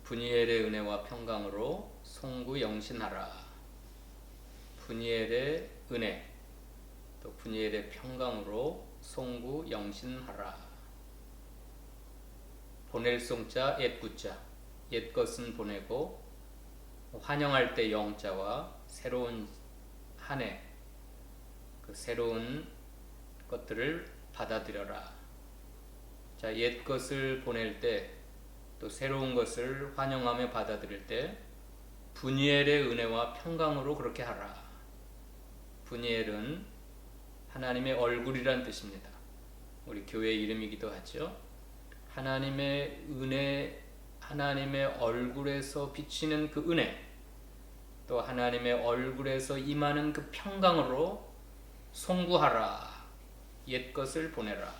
분이엘의 은혜와 평강으로 송구영신하라. 분이엘의 은혜 또 분이엘의 평강으로 송구영신하라. 보낼 송자 옛구자, 옛것은 보내고 환영할 때 영자와 새로운 한 해, 그 새로운 것들을 받아들여라. 자, 옛것을 보낼 때 또 새로운 것을 환영하며 받아들일 때 분이엘의 은혜와 평강으로 그렇게 하라. 분이엘은 하나님의 얼굴이란 뜻입니다. 우리 교회 이름이기도 하죠. 하나님의 은혜, 하나님의 얼굴에서 비치는 그 은혜, 또 하나님의 얼굴에서 임하는 그 평강으로 송구하라. 옛것을 보내라.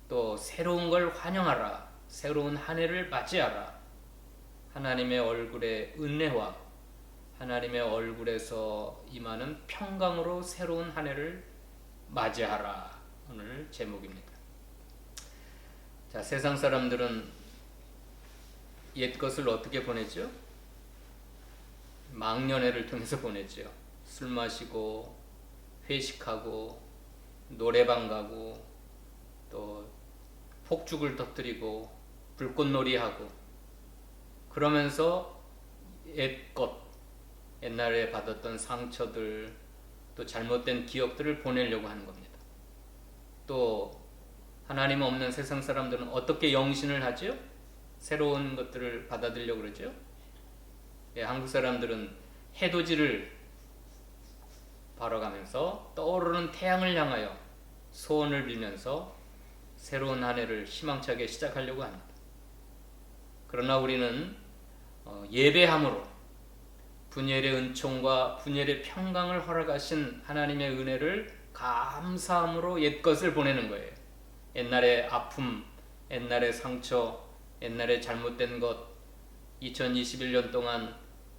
또 새로운 걸 환영하라. 새로운 한 해를 맞이하라. 하나님의 얼굴의 은혜와 하나님의 얼굴에서 임하는 평강으로 새로운 한 해를 맞이하라. 오늘 제목입니다. 자, 세상 사람들은 옛것을 어떻게 보내죠? 망년회를 통해서 보내죠. 술 마시고 회식하고 노래방 가고 또 폭죽을 터뜨리고 불꽃놀이하고 그러면서 옛것, 옛날에 받았던 상처들 또 잘못된 기억들을 보내려고 하는 겁니다. 또 하나님 없는 세상 사람들은 어떻게 영신을 하죠? 새로운 것들을 받아들이려고 그러죠. 예, 한국 사람들은 해돋이를 바라가면서 떠오르는 태양을 향하여 소원을 빌면서 새로운 한 해를 희망차게 시작하려고 합니다. 그러나 우리는 예배함으로 분이엘의 은총과 분이엘의 평강을 허락하신 하나님의 은혜를 감사함으로 옛것을 보내는 거예요. 옛날의 아픔, 옛날의 상처, 옛날에 잘못된 것, 2021년 동안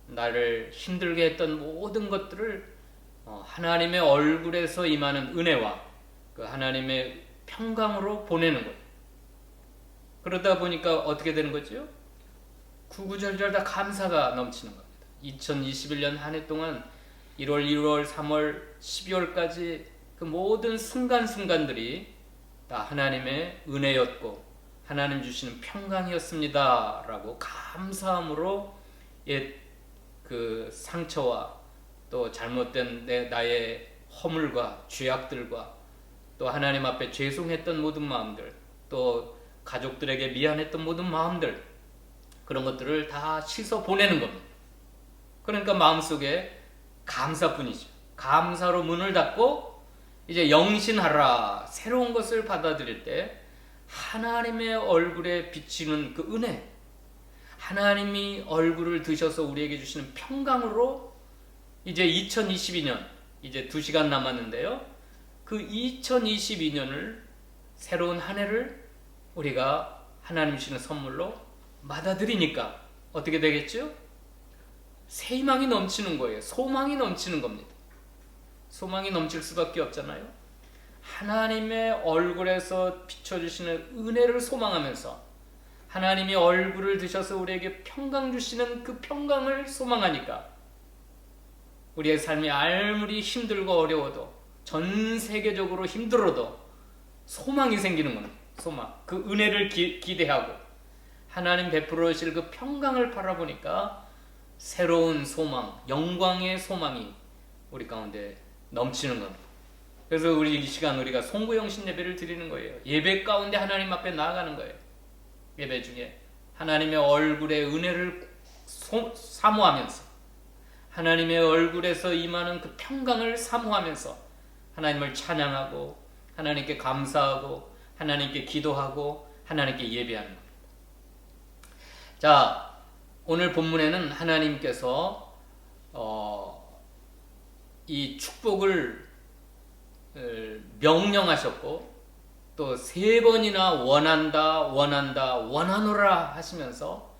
나를 힘들게 했던 모든 것들을 하나님의 얼굴에서 임하는 은혜와 그 하나님의 평강으로 보내는 거예요. 그러다 보니까 어떻게 되는 거죠? 구구절절 다 감사가 넘치는 겁니다. 2021년 한 해 동안 1월, 2월, 3월, 12월까지 그 모든 순간순간들이 다 하나님의 은혜였고 하나님 주시는 평강이었습니다 라고 감사함으로 옛 그 상처와 또 잘못된 나의 허물과 죄악들과 또 하나님 앞에 죄송했던 모든 마음들, 또 가족들에게 미안했던 모든 마음들, 그런 것들을 다 씻어 보내는 겁니다. 그러니까 마음속에 감사뿐이죠. 감사로 문을 닫고 이제 영신하라. 새로운 것을 받아들일 때 하나님의 얼굴에 비치는 그 은혜, 하나님이 얼굴을 드셔서 우리에게 주시는 평강으로 이제 2022년 이제 2시간 남았는데요. 그 2022년을 새로운 한 해를 우리가 하나님 주시는 선물로 받아들이니까 어떻게 되겠죠? 새 희망이 넘치는 거예요. 소망이 넘치는 겁니다. 소망이 넘칠 수밖에 없잖아요. 하나님의 얼굴에서 비춰주시는 은혜를 소망하면서 하나님이 얼굴을 드셔서 우리에게 평강 주시는 그 평강을 소망하니까 우리의 삶이 아무리 힘들고 어려워도 전 세계적으로 힘들어도 소망이 생기는 겁니다. 소망. 그 은혜를 기대하고 하나님 베풀어 주실 그 평강을 바라보니까 새로운 소망, 영광의 소망이 우리 가운데 넘치는 겁니다. 그래서 우리 이 시간 우리가 송구영신 예배를 드리는 거예요. 예배 가운데 하나님 앞에 나아가는 거예요. 예배 중에 하나님의 얼굴의 은혜를 사모하면서 하나님의 얼굴에서 임하는 그 평강을 사모하면서 하나님을 찬양하고 하나님께 감사하고 하나님께 기도하고 하나님께 예배하는 겁니다. 자, 오늘 본문에는 하나님께서 이 축복을 명령하셨고 또 3번이나 원하노라 하시면서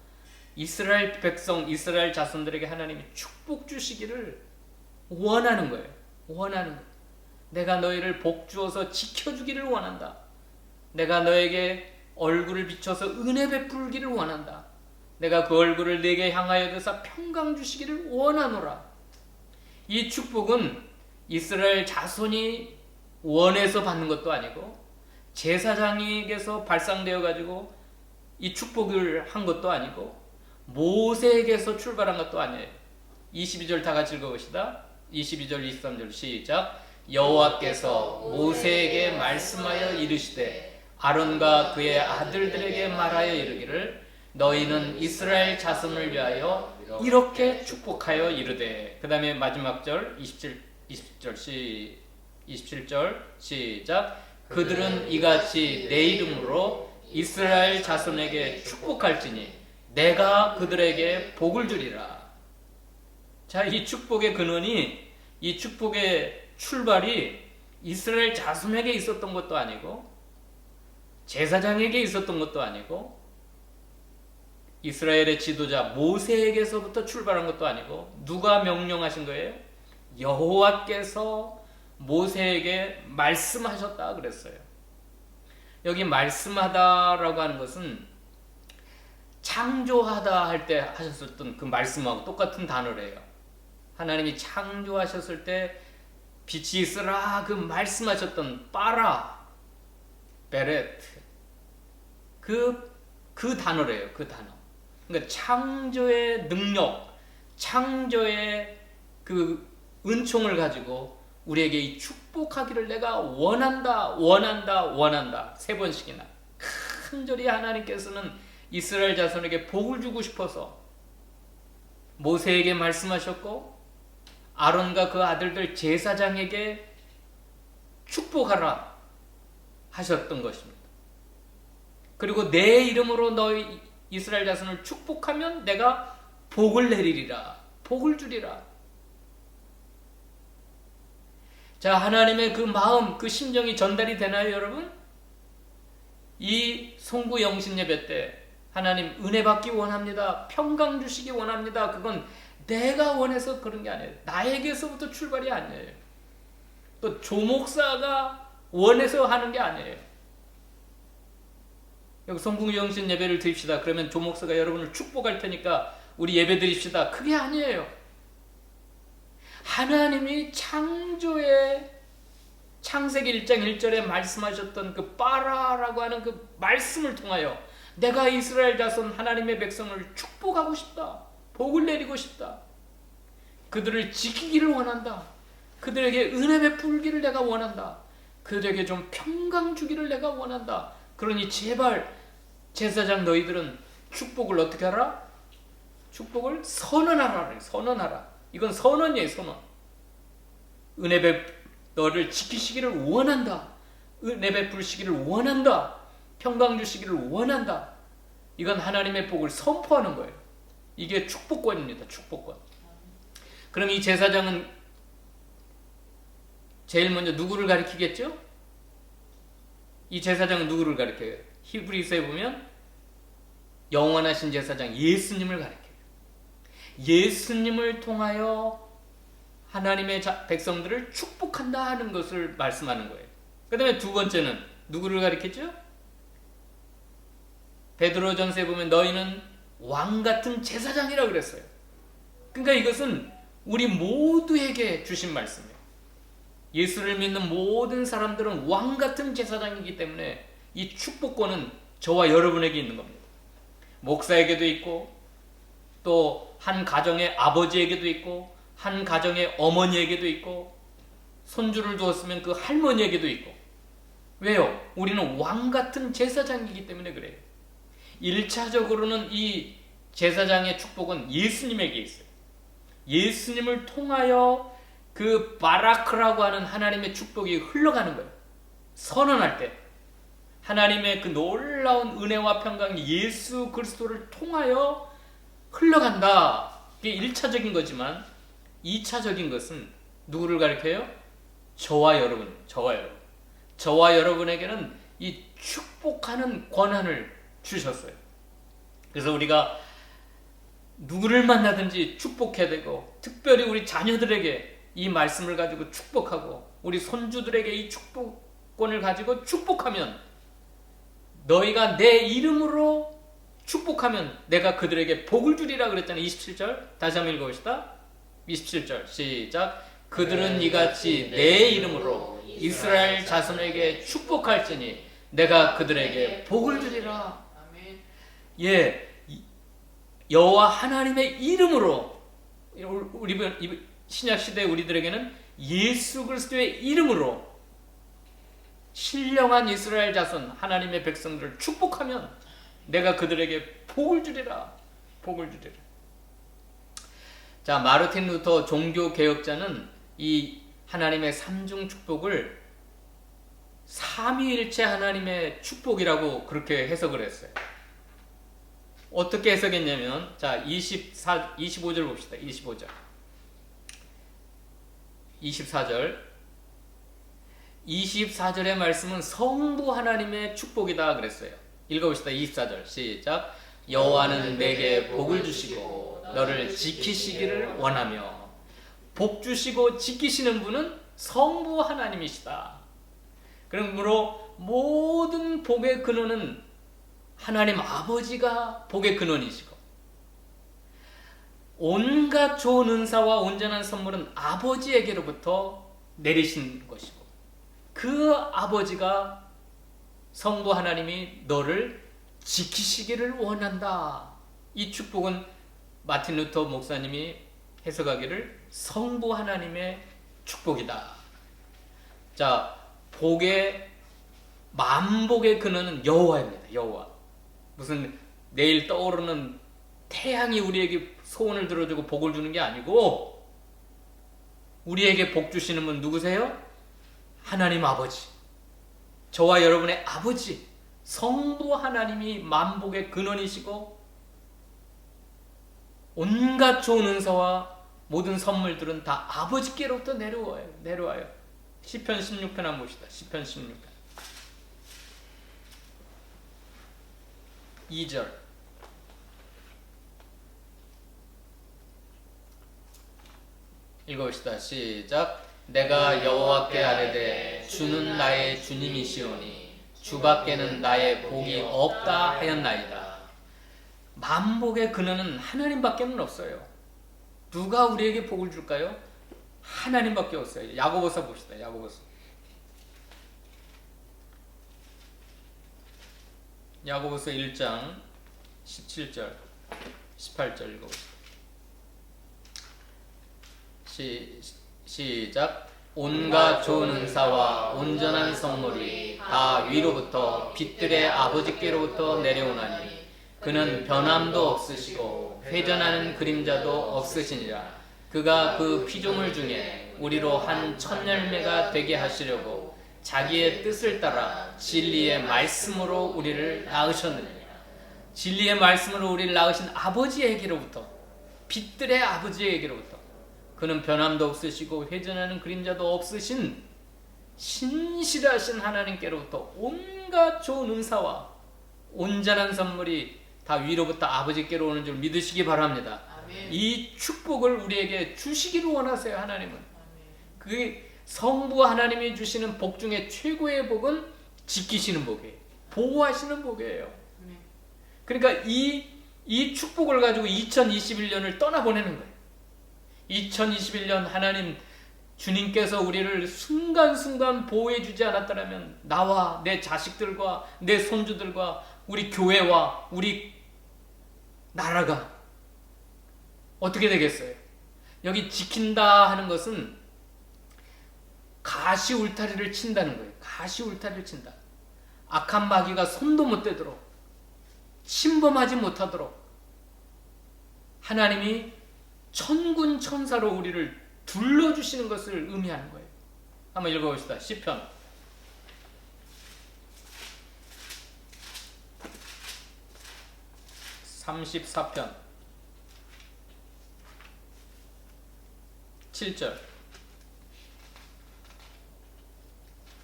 이스라엘 백성, 이스라엘 자손들에게 하나님이 축복 주시기를 원하는 거예요. 원하는 거예요. 내가 너희를 복 주어서 지켜주기를 원한다. 내가 너에게 얼굴을 비춰서 은혜 베풀기를 원한다. 내가 그 얼굴을 네게 향하여 드사 평강 주시기를 원하노라. 이 축복은 이스라엘 자손이 원해서 받는 것도 아니고 제사장에게서 발상되어 가지고 이 축복을 한 것도 아니고 모세에게서 출발한 것도 아니에요. 22절 다 같이 읽어봅시다. 22절 23절 시작. 여호와께서 모세에게 말씀하여 이르시되 아론과 그의 아들들에게 말하여 이르기를 너희는 이스라엘 자손을 위하여 이렇게 축복하여 이르되. 그 다음에 마지막 절 27절 시작. 그들은 이같이 내 이름으로 이스라엘 자손에게 축복할지니 내가 그들에게 복을 주리라. 자, 이 축복의 근원이, 이 축복의 출발이 이스라엘 자손에게 있었던 것도 아니고 제사장에게 있었던 것도 아니고 이스라엘의 지도자 모세에게서부터 출발한 것도 아니고 누가 명령하신 거예요? 여호와께서 모세에게 말씀하셨다 그랬어요. 여기 말씀하다라고 하는 것은 창조하다 할 때 하셨었던 그 말씀하고 똑같은 단어래요. 하나님이 창조하셨을 때 빛이 있으라 그 말씀하셨던 빠라 베레트 그 단어래요. 그 단어. 그러니까 창조의 능력, 창조의 그 은총을 가지고 우리에게 이 축복하기를 내가 원한다, 원한다, 원한다. 3번씩이나 간절히 하나님께서는 이스라엘 자손에게 복을 주고 싶어서 모세에게 말씀하셨고 아론과 그 아들들 제사장에게 축복하라 하셨던 것입니다. 그리고 내 이름으로 너희 이스라엘 자손을 축복하면 내가 복을 내리리라, 복을 주리라. 자, 하나님의 그 마음, 그 심정이 전달이 되나요, 여러분? 이 송구 영신 예배 때 하나님 은혜 받기 원합니다, 평강 주시기 원합니다. 그건 내가 원해서 그런 게 아니에요. 나에게서부터 출발이 아니에요. 또 조목사가 원해서 하는 게 아니에요. 여기 송구 영신 예배를 드립시다. 그러면 조목사가 여러분을 축복할 테니까 우리 예배 드립시다. 그게 아니에요. 하나님이 창조의 창세기 1장 1절에 말씀하셨던 그 빠라라고 하는 그 말씀을 통하여 내가 이스라엘 자손 하나님의 백성을 축복하고 싶다, 복을 내리고 싶다, 그들을 지키기를 원한다, 그들에게 은혜 베풀기를 내가 원한다, 그들에게 좀 평강 주기를 내가 원한다. 그러니 제발 제사장 너희들은 축복을 어떻게 하라? 축복을 선언하라. 선언하라. 이건 선언이에요. 선언. 너를 지키시기를 원한다, 은혜 베풀시기를 원한다, 평강 주시기를 원한다. 이건 하나님의 복을 선포하는 거예요. 이게 축복권입니다. 축복권. 그럼 이 제사장은 제일 먼저 누구를 가리키겠죠? 이 제사장은 누구를 가리켜요? 히브리서에 보면 영원하신 제사장 예수님을 가리켜요. 예수님을 통하여 하나님의 백성들을 축복한다 하는 것을 말씀하는 거예요. 그 다음에 두 번째는 누구를 가리켰죠? 베드로전서에 보면 너희는 왕같은 제사장이라고 그랬어요. 그러니까 이것은 우리 모두에게 주신 말씀이에요. 예수를 믿는 모든 사람들은 왕같은 제사장이기 때문에 이 축복권은 저와 여러분에게 있는 겁니다. 목사에게도 있고 또 한 가정의 아버지에게도 있고 한 가정의 어머니에게도 있고 손주를 두었으면 그 할머니에게도 있고. 왜요? 우리는 왕같은 제사장이기 때문에 그래요. 1차적으로는 이 제사장의 축복은 예수님에게 있어요. 예수님을 통하여 그 바라크라고 하는 하나님의 축복이 흘러가는 거예요. 선언할 때 하나님의 그 놀라운 은혜와 평강이 예수 그리스도를 통하여 흘러간다. 이게 1차적인 거지만 2차적인 것은 누구를 가리켜요? 저와 여러분. 저와 여러분에게는 이 축복하는 권한을 주셨어요. 그래서 우리가 누구를 만나든지 축복해야 되고, 특별히 우리 자녀들에게 이 말씀을 가지고 축복하고 우리 손주들에게 이 축복권을 가지고 축복하면 너희가 내 이름으로 축복하면 내가 그들에게 복을 주리라 그랬잖아요. 27절 다시 한번 읽어봅시다. 27절 시작. 그들은 이같이 내 이름으로 이스라엘 자손에게 축복할지니 내가 그들에게 복을 주리라. 예, 여호와 하나님의 이름으로, 우리 신약 시대 우리들에게는 예수 그리스도의 이름으로 신령한 이스라엘 자손 하나님의 백성들을 축복하면 내가 그들에게 복을 주리라. 복을 주리라. 자, 마르틴 루터 종교 개혁자는 이 하나님의 삼중 축복을 삼위일체 하나님의 축복이라고 그렇게 해석을 했어요. 어떻게 해석했냐면, 자, 25절 봅시다. 25절. 24절의 말씀은 성부 하나님의 축복이다 그랬어요. 읽어봅시다. 24절 시작. 여호와는 내게 복을 주시고 너를 지키시기를 원하며. 복 주시고 지키시는 분은 성부 하나님이시다. 그러므로 모든 복의 근원은 하나님 아버지가 복의 근원이시고, 온갖 좋은 은사와 온전한 선물은 아버지에게로부터 내리신 것이고, 그 아버지가 성부 하나님이 너를 지키시기를 원한다. 이 축복은 마틴 루터 목사님이 해석하기를 성부 하나님의 축복이다. 자, 복의 만복의 근원은 여호와입니다. 여호와. 무슨 내일 떠오르는 태양이 우리에게 소원을 들어주고 복을 주는 게 아니고, 우리에게 복 주시는 분 누구세요? 하나님 아버지, 저와 여러분의 아버지 성부 하나님이 만복의 근원이시고, 온갖 좋은 은사와 모든 선물들은 다 아버지께로부터 내려와요. 시편 16편 한번 봅시다. 시편 16편 2절. 읽어봅시다. 시작. 내가 여호와께 아뢰되 주는 나의 주님이시오니 주밖에는 나의 복이 없다 하였나이다. 만복의 근원은 하나님밖에는 없어요. 누가 우리에게 복을 줄까요? 하나님밖에 없어요. 야고보서 봅시다. 야고보서 1장 17절 18절 읽어봅시다. 시작. 온갖 좋은 은사와 온전한 선물이 다 위로부터 빛들의 아버지께로부터 내려오나니 그는 변함도 없으시고 회전하는 그림자도 없으시니라. 그가 그 피조물 중에 우리로 한 첫 열매가 되게 하시려고 자기의 뜻을 따라 진리의 말씀으로 우리를 낳으셨느니라. 진리의 말씀으로 우리를 낳으신 아버지에게로부터, 빛들의 아버지에게로부터, 그는 변함도 없으시고 회전하는 그림자도 없으신 신실하신 하나님께로부터 온갖 좋은 은사와 온전한 선물이 다 위로부터 아버지께로 오는 줄 믿으시기 바랍니다. 아멘. 이 축복을 우리에게 주시기를 원하세요. 하나님은. 그 성부 하나님이 주시는 복 중에 최고의 복은 지키시는 복이에요. 보호하시는 복이에요. 그러니까 이 축복을 가지고 2021년을 떠나보내는 거예요. 2021년 하나님 주님께서 우리를 순간순간 보호해 주지 않았다면 나와 내 자식들과 내 손주들과 우리 교회와 우리 나라가 어떻게 되겠어요? 여기 지킨다 하는 것은 가시 울타리를 친다는 거예요. 가시 울타리를 친다. 악한 마귀가 손도 못 대도록, 침범하지 못하도록 하나님이 천군 천사로 우리를 둘러주시는 것을 의미하는 거예요. 한번 읽어봅시다. 시편 34편 7절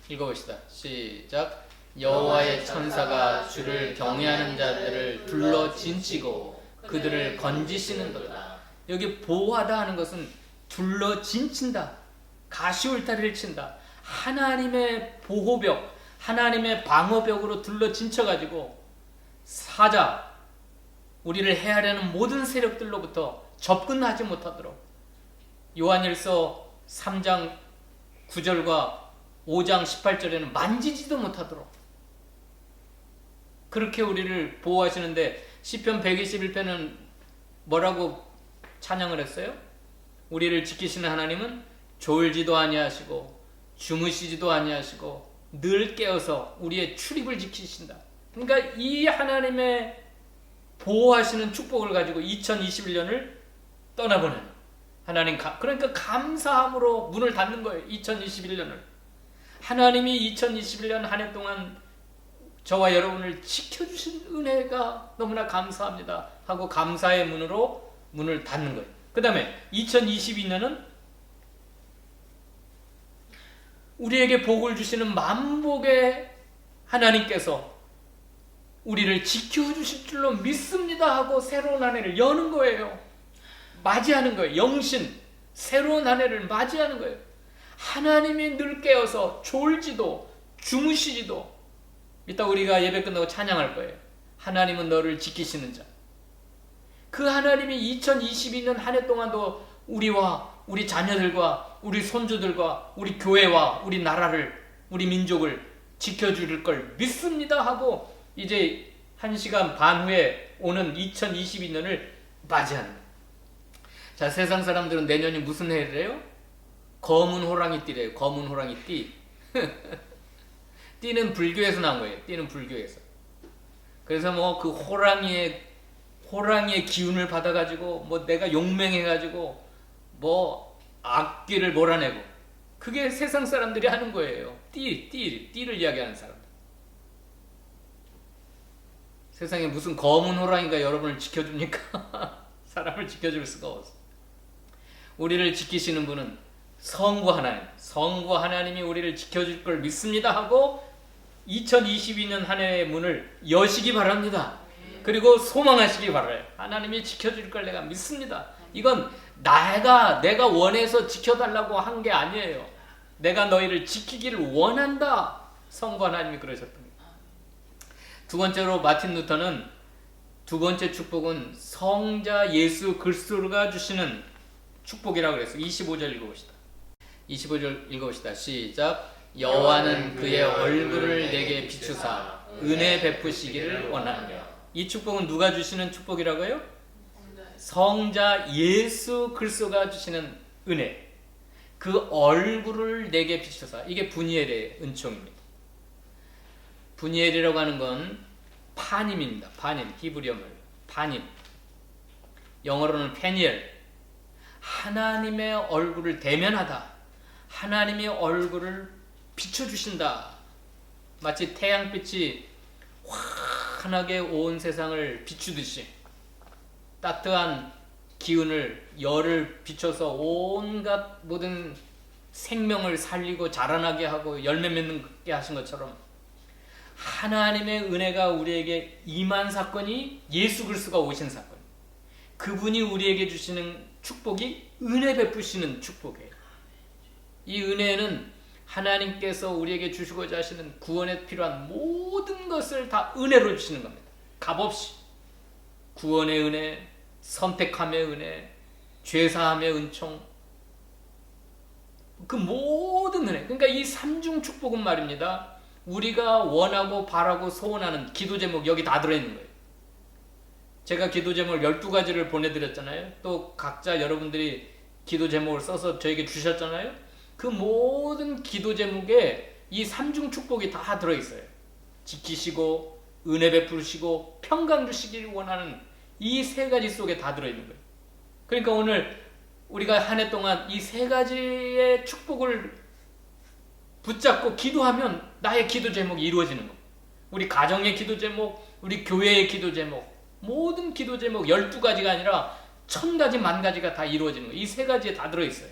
읽어봅시다. 시작. 여호와의 천사가 주를 경외하는 자들을 둘러 진치고 그들을 건지시는도다. 여기 보호하다 하는 것은 둘러 진친다, 가시울타리를 친다, 하나님의 보호벽, 하나님의 방어벽으로 둘러 진쳐가지고 사자, 우리를 해하려는 모든 세력들로부터 접근하지 못하도록 요한일서 3장 9절과 5장 18절에는 만지지도 못하도록 그렇게 우리를 보호하시는데 시편 121편은 뭐라고 찬양을 했어요? 우리를 지키시는 하나님은 졸지도 아니하시고 주무시지도 아니하시고 늘 깨어서 우리의 출입을 지키신다. 그러니까 이 하나님의 보호하시는 축복을 가지고 2021년을 떠나보는 하나님, 그러니까 감사함으로 문을 닫는 거예요. 2021년을 하나님이 2021년 한 해 동안 저와 여러분을 지켜주신 은혜가 너무나 감사합니다 하고 감사의 문으로 문을 닫는 거예요. 그 다음에 2022년은 우리에게 복을 주시는 만복의 하나님께서 우리를 지켜주실 줄로 믿습니다 하고 새로운 한 해를 여는 거예요. 맞이하는 거예요. 영신, 새로운 한 해를 맞이하는 거예요. 하나님이 늘 깨어서 졸지도 주무시지도, 이따 우리가 예배 끝나고 찬양할 거예요. 하나님은 너를 지키시는 자. 그 하나님이 2022년 한 해 동안도 우리와 우리 자녀들과 우리 손주들과 우리 교회와 우리 나라를, 우리 민족을 지켜줄 걸 믿습니다 하고 이제 1시간 반 후에 오는 2022년을 맞이하는 거예요. 자, 세상 사람들은 내년이 무슨 해래요? 검은 호랑이 띠래요. 검은 호랑이 띠. 띠는 불교에서 나온 거예요. 띠는 불교에서. 그래서 뭐 그 호랑이의 기운을 받아가지고 뭐 내가 용맹해가지고 뭐 악귀를 몰아내고, 그게 세상 사람들이 하는 거예요. 띠를 이야기하는 사람들. 세상에 무슨 검은 호랑이가 여러분을 지켜줍니까? 사람을 지켜줄 수가 없어. 우리를 지키시는 분은 성부 하나님이 우리를 지켜줄 걸 믿습니다 하고 2022년 한 해의 문을 여시기 바랍니다. 그리고 소망하시기 바라요. 하나님이 지켜줄 걸 내가 믿습니다. 이건 내가 원해서 지켜달라고 한 게 아니에요. 내가 너희를 지키기를 원한다. 성부 하나님이 그러셨던 거예요. 두 번째로 마틴 루터는 두 번째 축복은 성자 예수 그리스도가 주시는 축복이라고 그랬어요. 25절 읽어봅시다. 25절 읽어봅시다. 시작. 여호와는 그의 얼굴을 내게 비추사 은혜 베푸시기를 원하며. 이 축복은 누가 주시는 축복이라고요? 성자 예수 그리스도가 주시는 은혜. 그 얼굴을 내게 비추사. 이게 분이엘의 은총입니다. 분이엘이라고 하는 건 파님입니다. 파님, 히브리어말 파님. 영어로는 페니엘. 하나님의 얼굴을 대면하다. 하나님의 얼굴을 비춰주신다. 마치 태양빛이 환하게 온 세상을 비추듯이 따뜻한 기운을, 열을 비춰서 온갖 모든 생명을 살리고 자라나게 하고 열매 맺게 하신 것처럼 하나님의 은혜가 우리에게 임한 사건이 예수 그리스도가 오신 사건. 그분이 우리에게 주시는 축복이 은혜 베푸시는 축복이에요. 이 은혜는 하나님께서 우리에게 주시고자 하시는 구원에 필요한 모든 것을 다 은혜로 주시는 겁니다. 값없이. 구원의 은혜, 선택함의 은혜, 죄사함의 은총, 그 모든 은혜. 그러니까 이 삼중 축복은 말입니다, 우리가 원하고 바라고 소원하는 기도 제목 여기 다 들어있는 거예요. 제가 기도 제목을 12가지를 보내드렸잖아요. 또 각자 여러분들이 기도 제목을 써서 저에게 주셨잖아요. 그 모든 기도 제목에 이 삼중 축복이 다 들어있어요. 지키시고 은혜 베푸시고 평강 주시기를 원하는 이 세 가지 속에 다 들어있는 거예요. 그러니까 오늘 우리가 한 해 동안 이 세 가지의 축복을 붙잡고 기도하면 나의 기도 제목이 이루어지는 거예요. 우리 가정의 기도 제목, 우리 교회의 기도 제목, 모든 기도 제목 12가지가 아니라 1000가지, 10,000가지가 다 이루어지는 거예요. 이 세 가지에 다 들어있어요.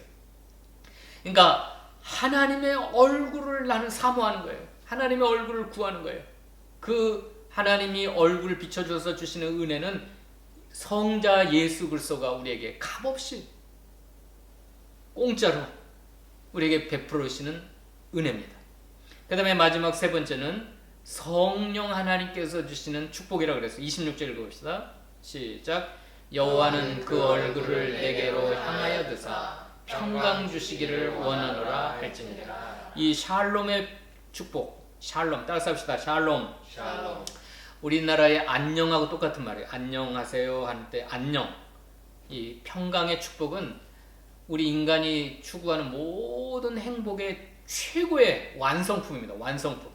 그러니까 하나님의 얼굴을 나는 사모하는 거예요. 하나님의 얼굴을 구하는 거예요. 그 하나님이 얼굴을 비춰줘서 주시는 은혜는 성자 예수 그리스도가 우리에게 값없이 공짜로 우리에게 베풀어 주시는 은혜입니다. 그 다음에 마지막 세 번째는 성령 하나님께서 주시는 축복이라고 그랬어요. 26절 읽어봅시다. 시작. 여호와는 그 얼굴을 내게로 향하여 드사 평강 주시기를 원하노라 할지니라. 이 샬롬의 축복, 샬롬 따라서 합시다. 샬롬. 샬롬. 우리나라의 안녕하고 똑같은 말이에요. 안녕하세요 할 때 안녕. 이 평강의 축복은 우리 인간이 추구하는 모든 행복의 최고의 완성품입니다. 완성품.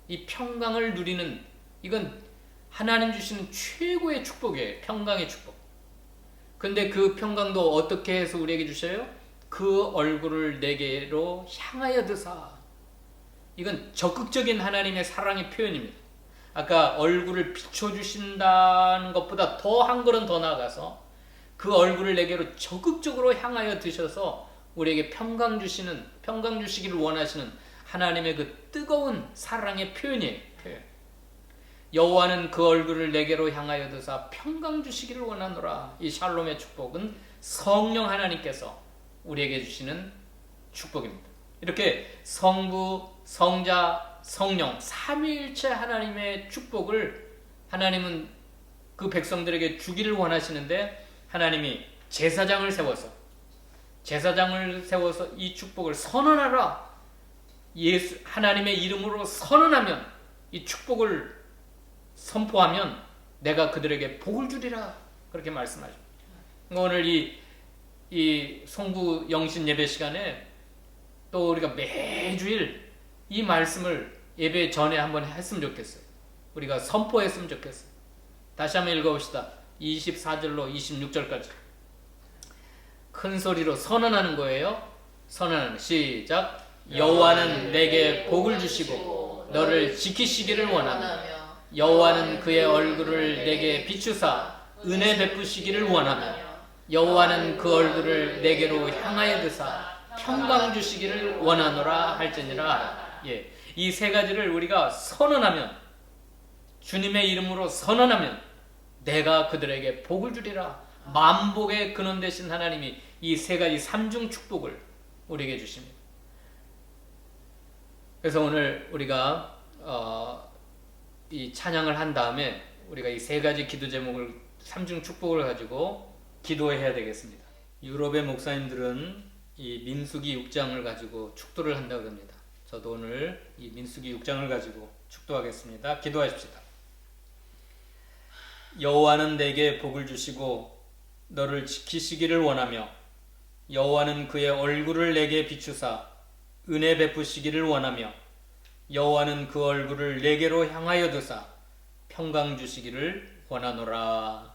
이 평강을 누리는, 이건 하나님 주시는 최고의 축복이에요. 평강의 축복. 근데 그 평강도 어떻게 해서 우리에게 주셔요? 그 얼굴을 내게로 향하여 드사. 이건 적극적인 하나님의 사랑의 표현입니다. 아까 얼굴을 비춰주신다는 것보다 더 한 걸음 더 나아가서 그 얼굴을 내게로 적극적으로 향하여 드셔서 우리에게 평강 주시는, 평강 주시기를 원하시는 하나님의 그 뜨거운 사랑의 표현이에요. 표현. 여호와는 그 얼굴을 내게로 향하여 드사 평강 주시기를 원하노라. 이 샬롬의 축복은 성령 하나님께서 우리에게 주시는 축복입니다. 이렇게 성부, 성자, 성령 삼위일체 하나님의 축복을 하나님은 그 백성들에게 주기를 원하시는데, 하나님이 제사장을 세워서 이 축복을 선언하라. 예수 하나님의 이름으로 선언하면, 이 축복을 선포하면 내가 그들에게 복을 주리라. 그렇게 말씀하죠. 오늘 이 송구 영신 예배 시간에 또 우리가 매주일 이 말씀을 예배 전에 한번 했으면 좋겠어요. 우리가 선포했으면 좋겠어요. 다시 한번 읽어봅시다. 24절로 26절까지 큰 소리로 선언하는 거예요. 선언하는, 시작. 여호와는 내게 복을 주시고 너를 지키시기를 원하며 여호와는 그의 얼굴을 내게 비추사 은혜 베푸시기를 원하며 여호와는 그 얼굴을 내게로 향하여 드사 평강 주시기를 원하노라 할지니라. 예, 이 세 가지를 우리가 선언하면, 주님의 이름으로 선언하면 내가 그들에게 복을 주리라. 만복의 근원 되신 하나님이 이 세 가지 삼중 축복을 우리에게 주십니다. 그래서 오늘 우리가 이 찬양을 한 다음에 우리가 이 세 가지 기도 제목을, 삼중 축복을 가지고 기도해야 되겠습니다. 유럽의 목사님들은 이 민수기 6장을 가지고 축도를 한다고 합니다. 저도 오늘 이 민수기 6장을 가지고 축도하겠습니다. 기도하십시다. 여호와는 내게 복을 주시고 너를 지키시기를 원하며 여호와는 그의 얼굴을 내게 비추사 은혜 베푸시기를 원하며 여호와는 그 얼굴을 내게로 향하여 드사 평강 주시기를 원하노라.